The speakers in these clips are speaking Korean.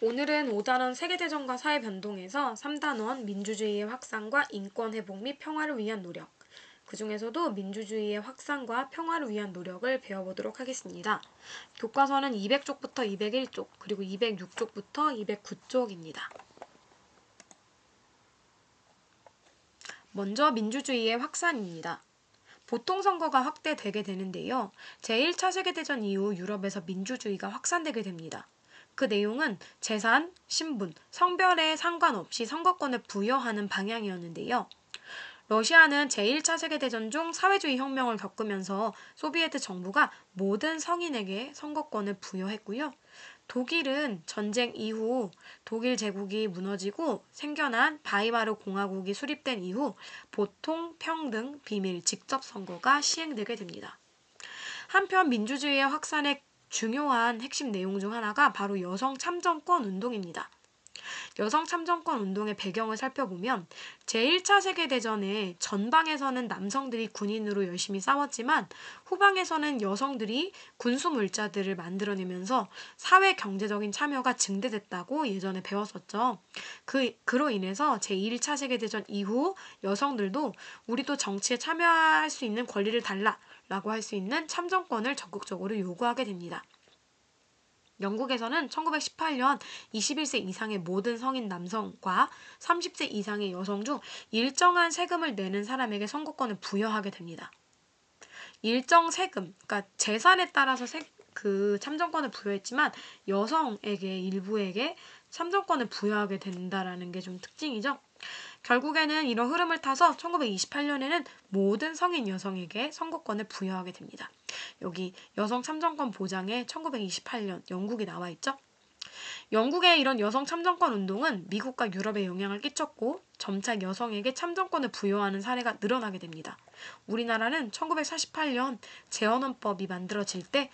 오늘은 5단원 세계대전과 사회변동에서 3단원 민주주의의 확산과 인권회복 및 평화를 위한 노력, 그 중에서도 민주주의의 확산과 평화를 위한 노력을 배워보도록 하겠습니다. 교과서는 200쪽부터 201쪽, 그리고 206쪽부터 209쪽입니다. 먼저 민주주의의 확산입니다. 보통선거가 확대되게 되는데요. 제1차 세계대전 이후 유럽에서 민주주의가 확산되게 됩니다. 그 내용은 재산, 신분, 성별에 상관없이 선거권을 부여하는 방향이었는데요. 러시아는 제1차 세계대전 중 사회주의 혁명을 겪으면서 소비에트 정부가 모든 성인에게 선거권을 부여했고요. 독일은 전쟁 이후 독일 제국이 무너지고 생겨난 바이마르 공화국이 수립된 이후 보통, 평등, 비밀, 직접 선거가 시행되게 됩니다. 한편 민주주의의 확산의 중요한 핵심 내용 중 하나가 바로 여성 참정권 운동입니다. 여성 참정권 운동의 배경을 살펴보면 제1차 세계대전에 전방에서는 남성들이 군인으로 열심히 싸웠지만 후방에서는 여성들이 군수물자들을 만들어내면서 사회 경제적인 참여가 증대됐다고 예전에 배웠었죠. 그로 인해서 제1차 세계대전 이후 여성들도 우리도 정치에 참여할 수 있는 권리를 달라 라고 할 수 있는 참정권을 적극적으로 요구하게 됩니다. 영국에서는 1918년 21세 이상의 모든 성인 남성과 30세 이상의 여성 중 일정한 세금을 내는 사람에게 선거권을 부여하게 됩니다. 일정 세금, 그러니까 재산에 따라서 그 참정권을 부여했지만 여성에게 일부에게 참정권을 부여하게 된다라는 게 좀 특징이죠. 결국에는 이런 흐름을 타서 1928년에는 모든 성인 여성에게 선거권을 부여하게 됩니다. 여기 여성 참정권 보장에 1928년 영국이 나와 있죠. 영국의 이런 여성 참정권 운동은 미국과 유럽에 영향을 끼쳤고 점차 여성에게 참정권을 부여하는 사례가 늘어나게 됩니다. 우리나라는 1948년 재헌헌법이 만들어질 때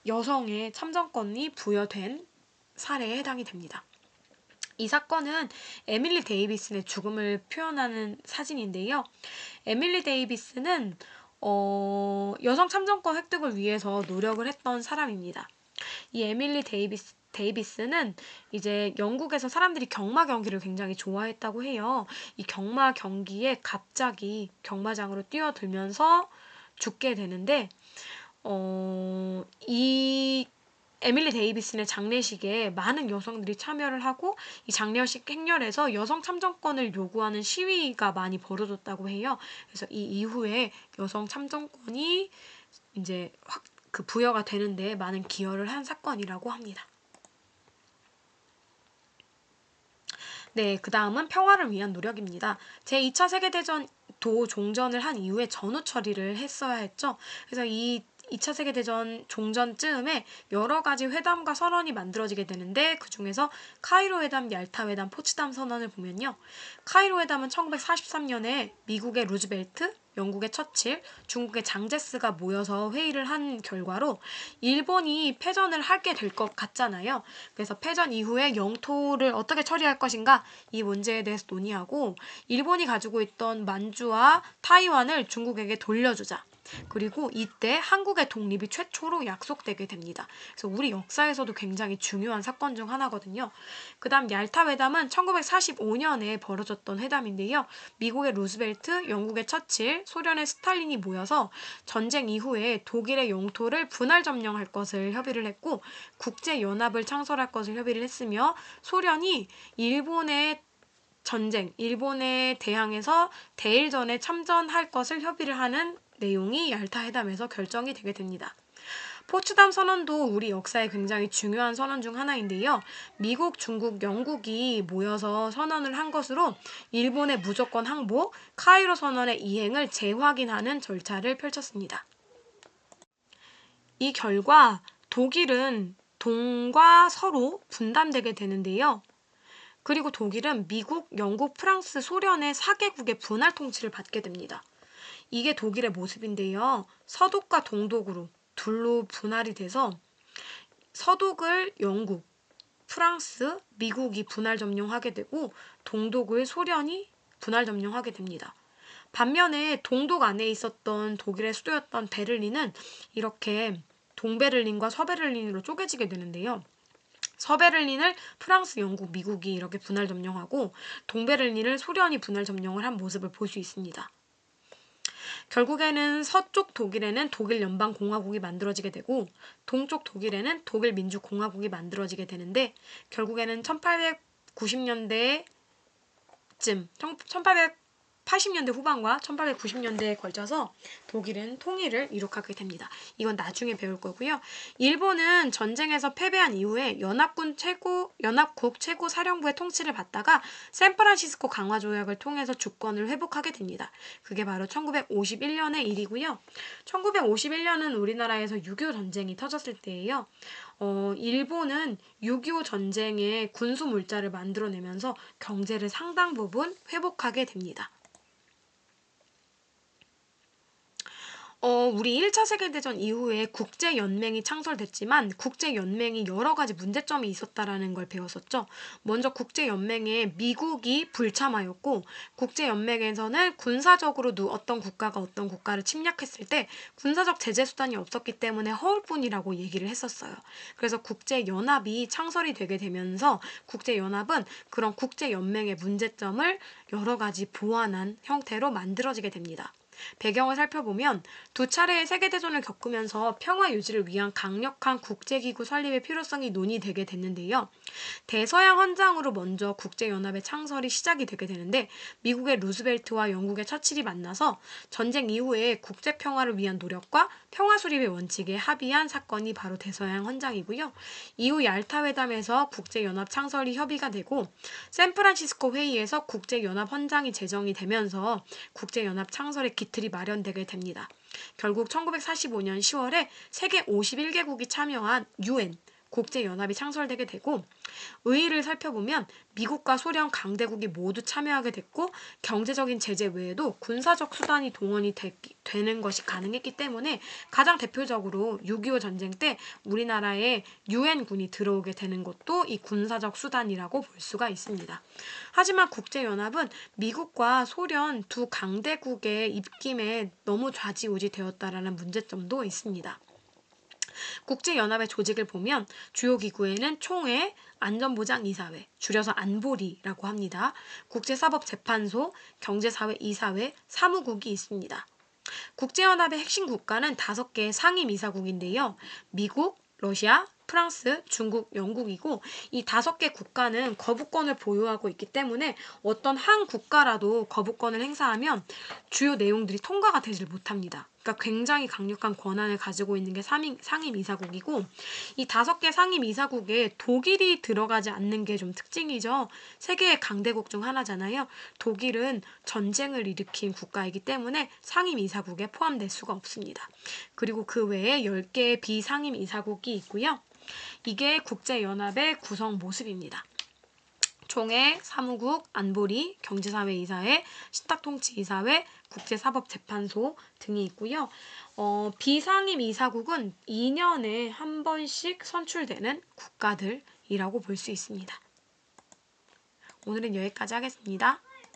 여성의 참정권이 부여된 사례에 해당이 됩니다. 이 사건은 에밀리 데이비슨의 죽음을 표현하는 사진인데요. 에밀리 데이비슨은 여성 참정권 획득을 위해서 노력을 했던 사람입니다. 이 에밀리 데이비스는 이제 영국에서 사람들이 경마 경기를 굉장히 좋아했다고 해요. 이 경마 경기에 갑자기 경마장으로 뛰어들면서 죽게 되는데, 이 에밀리 데이비슨의 장례식에 많은 여성들이 참여를 하고 이 장례식 행렬에서 여성 참정권을 요구하는 시위가 많이 벌어졌다고 해요. 그래서 이 이후에 여성 참정권이 이제 그 부여가 되는데 많은 기여를 한 사건이라고 합니다. 네, 그 다음은 평화를 위한 노력입니다. 제2차 세계대전도 종전을 한 이후에 전후 처리를 했어야 했죠. 그래서 이 2차 세계대전 종전쯤에 여러 가지 회담과 선언이 만들어지게 되는데 그 중에서 카이로 회담, 얄타 회담, 포츠담 선언을 보면요. 카이로 회담은 1943년에 미국의 루즈벨트, 영국의 처칠, 중국의 장제스가 모여서 회의를 한 결과로 일본이 패전을 하게 될 것 같잖아요. 그래서 패전 이후에 영토를 어떻게 처리할 것인가 이 문제에 대해서 논의하고 일본이 가지고 있던 만주와 타이완을 중국에게 돌려주자. 그리고 이때 한국의 독립이 최초로 약속되게 됩니다. 그래서 우리 역사에서도 굉장히 중요한 사건 중 하나거든요. 그 다음 얄타 회담은 1945년에 벌어졌던 회담인데요. 미국의 루즈벨트, 영국의 처칠, 소련의 스탈린이 모여서 전쟁 이후에 독일의 영토를 분할 점령할 것을 협의를 했고 국제연합을 창설할 것을 협의를 했으며 소련이 일본의 전쟁, 일본에 대항해서 대일전에 참전할 것을 협의를 하는 내용이 얄타 회담에서 결정이 되게 됩니다. 포츠담 선언도 우리 역사에 굉장히 중요한 선언 중 하나인데요. 미국, 중국, 영국이 모여서 선언을 한 것으로 일본의 무조건 항복, 카이로 선언의 이행을 재확인하는 절차를 펼쳤습니다. 이 결과 독일은 동과 서로 분단되게 되는데요. 그리고 독일은 미국, 영국, 프랑스, 소련의 4개국의 분할 통치를 받게 됩니다. 이게 독일의 모습인데요. 서독과 동독으로 둘로 분할이 돼서 서독을 영국, 프랑스, 미국이 분할 점령하게 되고 동독을 소련이 분할 점령하게 됩니다. 반면에 동독 안에 있었던 독일의 수도였던 베를린은 이렇게 동베를린과 서베를린으로 쪼개지게 되는데요. 서베를린을 프랑스, 영국, 미국이 이렇게 분할 점령하고 동베를린을 소련이 분할 점령을 한 모습을 볼 수 있습니다. 결국에는 서쪽 독일에는 독일 연방공화국이 만들어지게 되고 동쪽 독일에는 독일 민주공화국이 만들어지게 되는데 결국에는 1890년대쯤 1880년대 후반과 1890년대에 걸쳐서 독일은 통일을 이룩하게 됩니다. 이건 나중에 배울 거고요. 일본은 전쟁에서 패배한 이후에 연합국 최고 사령부의 통치를 받다가 샌프란시스코 강화 조약을 통해서 주권을 회복하게 됩니다. 그게 바로 1951년의 일이고요. 1951년은 우리나라에서 6.25 전쟁이 터졌을 때예요. 일본은 6.25 전쟁에 군수 물자를 만들어내면서 경제를 상당 부분 회복하게 됩니다. 우리 1차 세계대전 이후에 국제연맹이 창설됐지만 국제연맹이 여러 가지 문제점이 있었다라는 걸 배웠었죠. 먼저 국제연맹에 미국이 불참하였고 국제연맹에서는 군사적으로 어떤 국가가 어떤 국가를 침략했을 때 군사적 제재 수단이 없었기 때문에 허울 뿐이라고 얘기를 했었어요. 그래서 국제연합이 창설이 되게 되면서 국제연합은 그런 국제연맹의 문제점을 여러 가지 보완한 형태로 만들어지게 됩니다. 배경을 살펴보면 두 차례의 세계대전을 겪으면서 평화 유지를 위한 강력한 국제기구 설립의 필요성이 논의되게 됐는데요. 대서양 헌장으로 먼저 국제연합의 창설이 시작이 되게 되는데 미국의 루스벨트와 영국의 처칠이 만나서 전쟁 이후에 국제평화를 위한 노력과 평화 수립의 원칙에 합의한 사건이 바로 대서양 헌장이고요. 이후 얄타 회담에서 국제연합 창설이 협의가 되고 샌프란시스코 회의에서 국제연합 헌장이 제정이 되면서 국제연합 창설의 기틀이 마련되게 됩니다. 결국 1945년 10월에 세계 51개국이 참여한 UN 국제연합이 창설되게 되고 의의를 살펴보면 미국과 소련 강대국이 모두 참여하게 됐고 경제적인 제재 외에도 군사적 수단이 동원이 되는 것이 가능했기 때문에 가장 대표적으로 6.25 전쟁 때 우리나라에 유엔군이 들어오게 되는 것도 이 군사적 수단이라고 볼 수가 있습니다. 하지만 국제연합은 미국과 소련 두 강대국의 입김에 너무 좌지우지 되었다라는 문제점도 있습니다. 국제연합의 조직을 보면 주요 기구에는 총회, 안전보장이사회, 줄여서 안보리라고 합니다. 국제사법재판소, 경제사회 이사회, 사무국이 있습니다. 국제연합의 핵심 국가는 5개의 상임이사국인데요. 미국, 러시아, 프랑스, 중국, 영국이고 이 5개 국가는 거부권을 보유하고 있기 때문에 어떤 한 국가라도 거부권을 행사하면 주요 내용들이 통과가 되질 못합니다. 그러니까 굉장히 강력한 권한을 가지고 있는 게 상임이사국이고 이 5개 상임이사국에 독일이 들어가지 않는 게 좀 특징이죠. 세계의 강대국 중 하나잖아요. 독일은 전쟁을 일으킨 국가이기 때문에 상임이사국에 포함될 수가 없습니다. 그리고 그 외에 10개의 비상임이사국이 있고요. 이게 국제연합의 구성 모습입니다. 총회, 사무국, 안보리, 경제사회이사회, 신탁통치이사회, 국제사법재판소 등이 있고요. 비상임이사국은 2년에 한 번씩 선출되는 국가들이라고 볼 수 있습니다. 오늘은 여기까지 하겠습니다.